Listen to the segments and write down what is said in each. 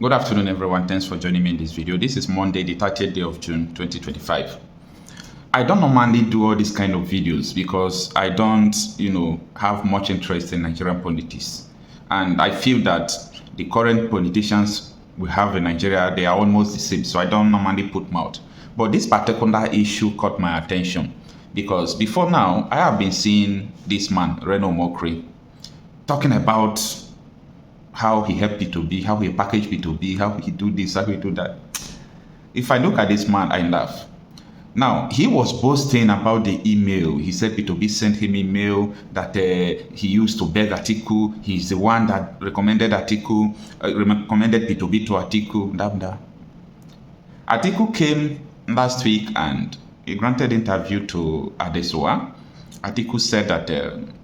Good afternoon, everyone. Thanks for joining me in this video. This is Monday, the 30th day of June, 2025. I don't normally do all these kind of videos because I don't, have much interest in Nigerian politics. And I feel that the current politicians we have in Nigeria, they are almost the same. So I don't normally put mouth. But this particular issue caught my attention because before now, I have been seeing this man, Reno Omokri, talking about how he helped P2B, how he packaged P2B, how he do this, how he do that. If I look at this man, I laugh. Now, he was boasting about the email. He said P2B sent him email that he used to beg Atiku. He's the one that recommended Atiku, recommended P2B to Atiku. Atiku came last week and he granted interview to Adesoa. Atiku said that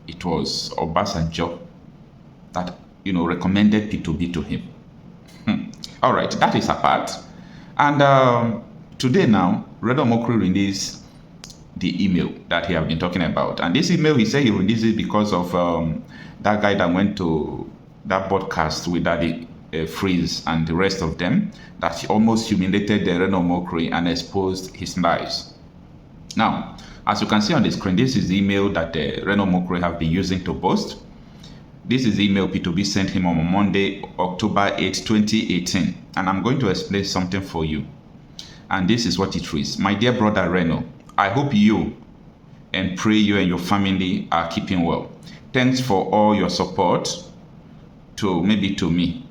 it was Obasanjo that recommended P2B to him. All right, that is apart. And today now, Reno Omokri released the email that he have been talking about. And this email, he said he released it because of that guy that went to that broadcast with Daddy Freeze and the rest of them, that he almost humiliated the Reno Omokri and exposed his lies. Now, as you can see on the screen, this is the email that Reno Omokri have been using to boast. This is the email P2B sent him on Monday, October 8, 2018. And I'm going to explain something for you. And this is what it reads. My dear brother Reno, I hope you and pray you and your family are keeping well. Thanks for all your support to me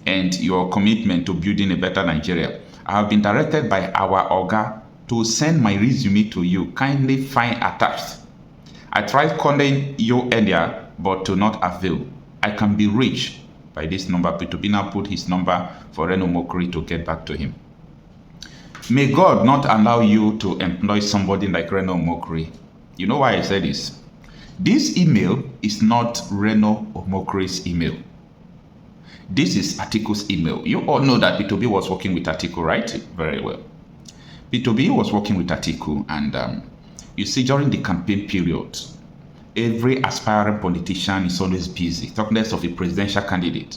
and your commitment to building a better Nigeria. I have been directed by our Oga to send my resume to you. Kindly find attached. I tried calling you earlier, but to not avail. I can be reached by this number. P2B now put his number for Reno Omokri to get back to him. May God not allow you to employ somebody like Reno Omokri. You know why I say this? This email is not Reno Omokri's email. This is Atiku's email. You all know that P2B was working with Atiku, right? Very well. P2B was working with Atiku, and you see, during the campaign period, every aspiring politician is always busy, talking less of a presidential candidate.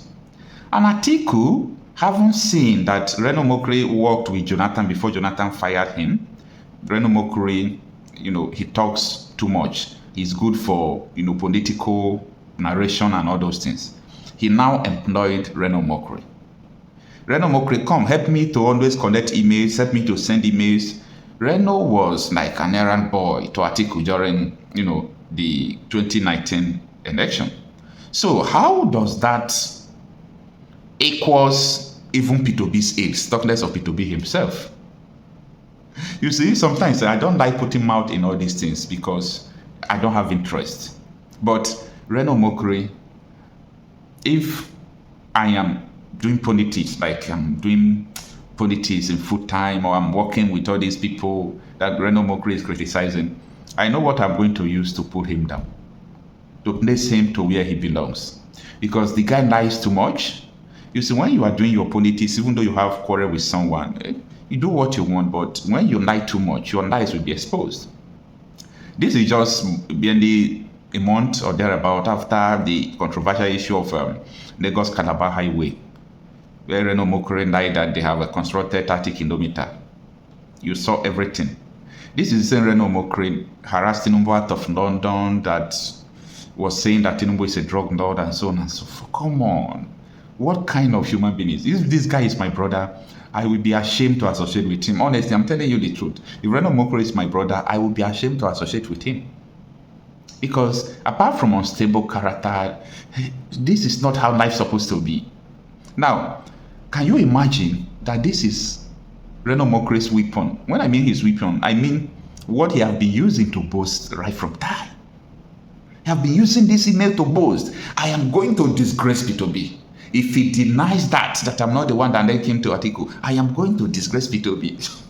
And Atiku, having seen that Reno Omokri worked with Jonathan before Jonathan fired him, Reno Omokri, he talks too much. He's good for, political narration and all those things. He now employed Reno Omokri. Reno Omokri, come, help me to always collect emails, help me to send emails. Reno was like an errand boy to Atiku during, the 2019 election. So how does that equals even P2B's aides, talk less of P2B himself? You see, sometimes I don't like putting mouth in all these things because I don't have interest. But Reno Omokri, if I am doing politics, like I'm doing politics in full time, or I'm working with all these people that Reno Omokri is criticizing, I know what I'm going to use to put him down, to place him to where he belongs. Because the guy lies too much. You see, when you are doing your politics, even though you have quarrel with someone, you do what you want, but when you lie too much, your lies will be exposed. This is just barely a month or thereabout after the controversial issue of Lagos-Calabar Highway, where Reno Omokri lied that they have a constructed 30 kilometer. You saw everything. This is the same Reno Omokri harassed Tinubu out of London that was saying that Tinubu is a drug lord and so on and so forth. Come on. What kind of human being is this? If this guy is my brother, I will be ashamed to associate with him. Honestly, I'm telling you the truth. If Reno Omokri is my brother, I will be ashamed to associate with him. Because apart from unstable character, this is not how life's supposed to be. Now, can you imagine that this is Reno Omokri's weapon? When I mean his weapon, I mean what he have been using to boast right from time. He have been using this email to boast. I am going to disgrace P2B. If he denies that I'm not the one that led him to Atiku, I am going to disgrace P2B.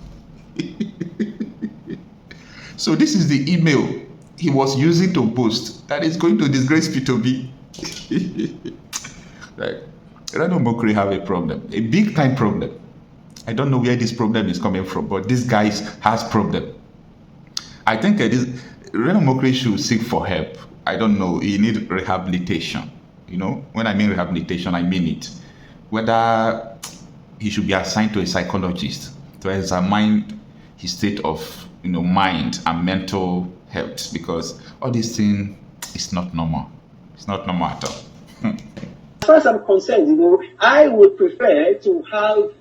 So this is the email he was using to boast that is going to disgrace P2B. Like, Reno Omokri have a problem, a big time problem. I don't know where this problem is coming from, but this guy has problem. I think Reno Omokri should seek for help. I don't know, he needs rehabilitation. When I mean rehabilitation, I mean it. Whether he should be assigned to a psychologist to examine his state of mind and mental health, because all these things is not normal. It's not normal at all. As far as I'm concerned, I would prefer to have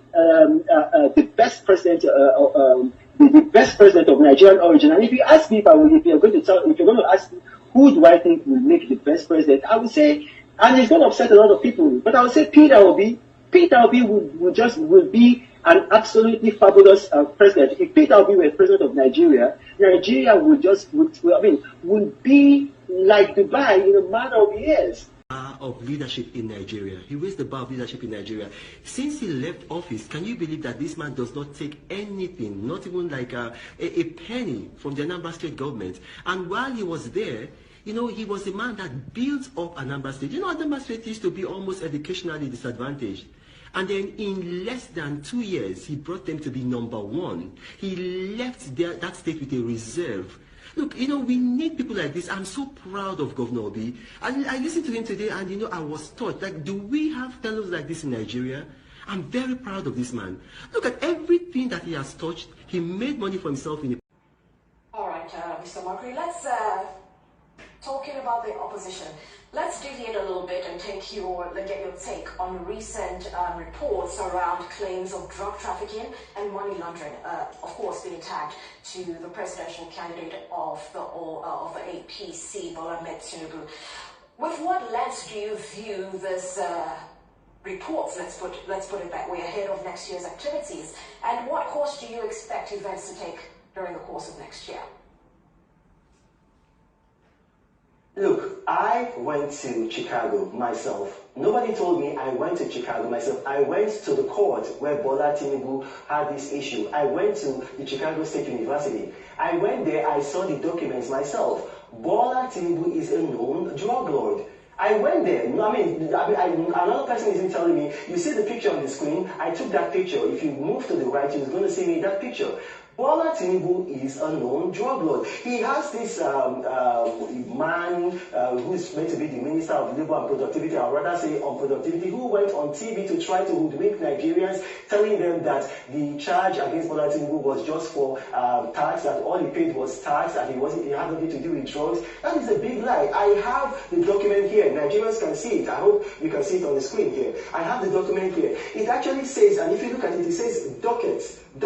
the best president, the best president of Nigerian origin. And if you ask me, if you're going to ask me who do I think will make the best president, I would say, and it's going to upset a lot of people, but I would say Peter Obi. Peter Obi would be an absolutely fabulous president. If Peter Obi were president of Nigeria, Nigeria would be like Dubai in a matter of years. Of leadership in Nigeria. He raised the bar of leadership in Nigeria. Since he left office, can you believe that this man does not take anything, not even like a penny from the Anambra State government? And while he was there, he was the man that built up Anambra State. Anambra State used to be almost educationally disadvantaged. And then in less than 2 years, he brought them to be #1. He left that state with a reserve. Look, we need people like this. I'm so proud of Governor Obi. I listened to him today and, I was touched. Like, do we have fellows like this in Nigeria? I'm very proud of this man. Look at everything that he has touched. He made money for himself in All right, Mr. Omokri, let's talking about the opposition. Let's deviate a little bit and get your take on recent reports around claims of drug trafficking and money laundering, of course being tagged to the presidential candidate of the APC, Bola Ahmed Tinubu. With what lens do you view this reports? Let's put it that way, ahead of next year's activities, and what course do you expect events to take during the course of next year? Look, I went to Chicago myself. Nobody told me I went to Chicago myself. I went to the court where Bola Tinubu had this issue. I went to the Chicago State University. I went there, I saw the documents myself. Bola Tinubu is a known drug lord. I went there. Another person isn't telling me. You see the picture on the screen? I took that picture. If you move to the right, you're going to see me that picture. Bola Tinubu is a known drug lord. He has this man who's meant to be the Minister of Labour and Productivity, or rather say on productivity, who went on TV to try to hoodwink Nigerians, telling them that the charge against Bola Tinubu was just for tax, that all he paid was tax, and he had nothing to do with drugs. That is a big lie. I have the document here. Nigerians can see it. I hope you can see it on the screen here. I have the document here. It actually says, and if you look at it, it says docket. A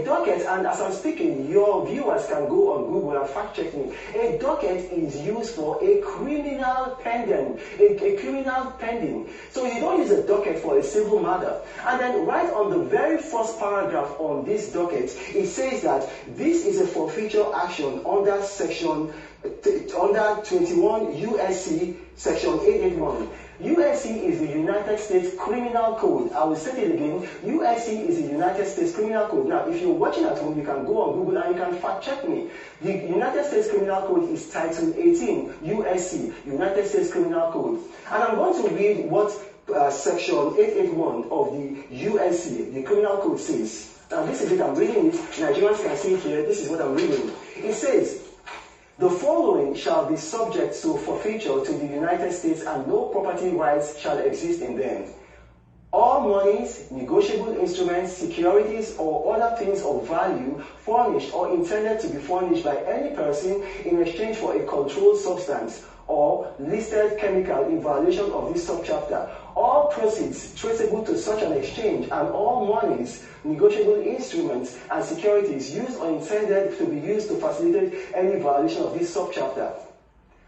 docket, and as I'm speaking, your viewers can go on Google and fact check me. A docket is used for a criminal pending. A criminal pending. So you don't use a docket for a civil matter. And then right on the very first paragraph on this docket, it says that this is a forfeiture action under section under 21 USC section 881. USC is the United States Criminal Code. I will say it again. USC is the United States Criminal Code. Now, if you're watching at home, you can go on Google and you can fact check me. The United States Criminal Code is Title 18, USC, United States Criminal Code. And I'm going to read what section 881 of the USC, the Criminal Code, says. Now, this is it. I'm reading it. Nigerians can see it here. This is what I'm reading. It says, the following shall be subject to forfeiture to the United States, and no property rights shall exist in them. All monies, negotiable instruments, securities, or other things of value furnished or intended to be furnished by any person in exchange for a controlled substance or listed chemical in violation of this subchapter. All proceeds traceable to such an exchange, and all monies, negotiable instruments, and securities used or intended to be used to facilitate any violation of this subchapter.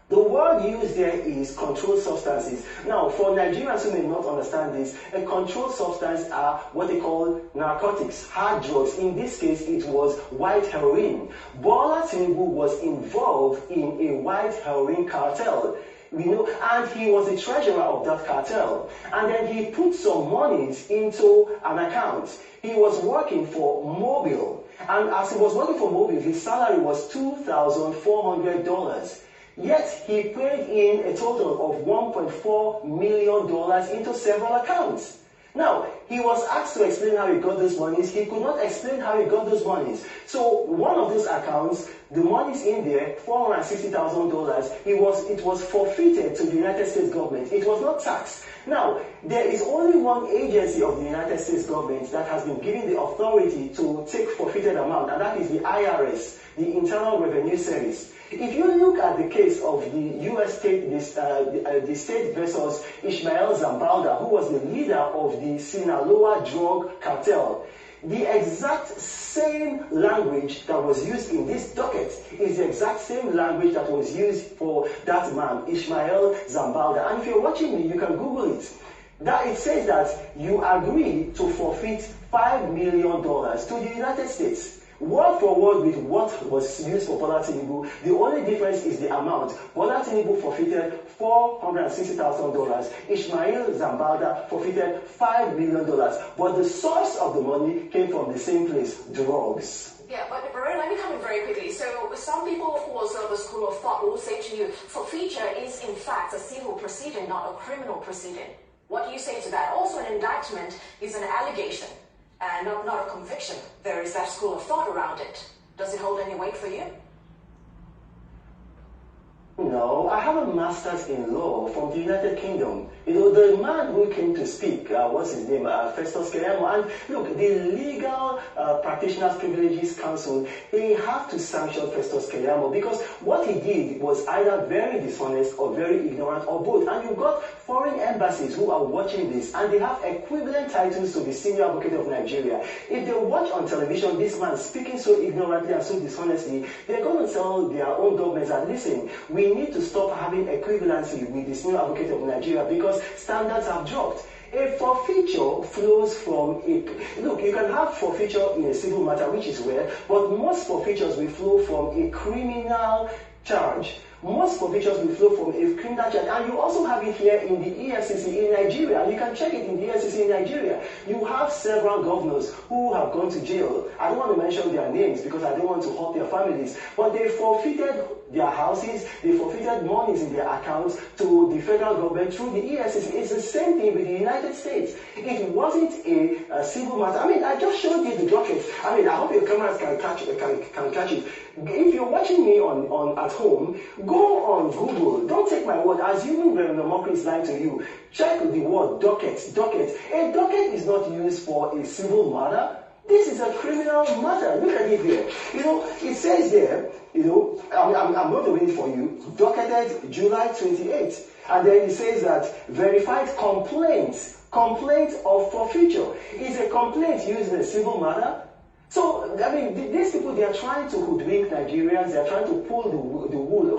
The word used there is controlled substances. Now, for Nigerians who may not understand this, a controlled substance are what they call narcotics, hard drugs. In this case, it was white heroin. Bola Tinubu was involved in a white heroin cartel. And he was the treasurer of that cartel. And then he put some monies into an account. He was working for Mobile. And as he was working for Mobile, his salary was $2,400. Yet he paid in a total of $1.4 million into several accounts. Now, he was asked to explain how he got those monies. He could not explain how he got those monies. So one of those accounts, The money's in there, $460,000. It was forfeited to the United States government. It was not taxed. Now, there is only one agency of the United States government that has been given the authority to take forfeited amount, and that is the IRS, the Internal Revenue Service. If you look at the case of the U.S. state, the state versus Ishmael Zambalda, who was the leader of the Sinaloa drug cartel, the exact same language that was used in this docket is the exact same language that was used for that man, Ishmael Zambalda. And if you're watching me, you can Google it. That it says that you agree to forfeit $5 million to the United States. Word for word with what was used for Bola Tinubu. The only difference is the amount. Bola Tinubu forfeited $460,000. Ishmael Zambalda forfeited $5 million. But the source of the money came from the same place, drugs. Yeah, but let me come in very quickly. So some people who are of the school of thought will say to you, forfeiture is in fact a civil proceeding, not a criminal proceeding. What do you say to that? Also, an indictment is an allegation. And not a conviction. There is that school of thought around it. Does it hold any weight for you? No, I have a master's in law from the United Kingdom. You know, the man who came to speak, what's his name, Festus Keyamo, and look, the Legal Practitioners Privileges Council, they have to sanction Festus Keyamo because what he did was either very dishonest or very ignorant or both. And you've got foreign embassies who are watching this and they have equivalent titles to the senior advocate of Nigeria. If they watch on television this man speaking so ignorantly and so dishonestly, they're going to tell their own governments that, listen, we need to stop having equivalency with the senior advocate of Nigeria because standards have dropped. A forfeiture flows from a... Look, you can have forfeiture in a civil matter, which is rare, but most forfeitures will flow from a criminal charge. Most forfeitures will flow from a criminal charge. And you also have it here in the EFCC in Nigeria. You can check it in the EFCC in Nigeria. You have several governors who have gone to jail. I don't want to mention their names because I don't want to hurt their families. But they forfeited their houses, they forfeited monies in their accounts to the federal government through the EFCC. It's the same thing with the United States. It wasn't a civil matter. I mean, I just showed you the docket. I mean, I hope your cameras can catch it. If you're watching me on at home, go on Google. Don't take my word. Assuming Reno Omokri is lying to you, check the word docket. A docket is not used for a civil matter. This is a criminal matter. Look at it here. You know, it says there, you know, I'm going to read it for you. Docketed July 28th. And then it says that verified complaint of forfeiture. Is a complaint used in a civil matter? So, I mean, these people, they are trying to hoodwink Nigerians. They are trying to pull the wool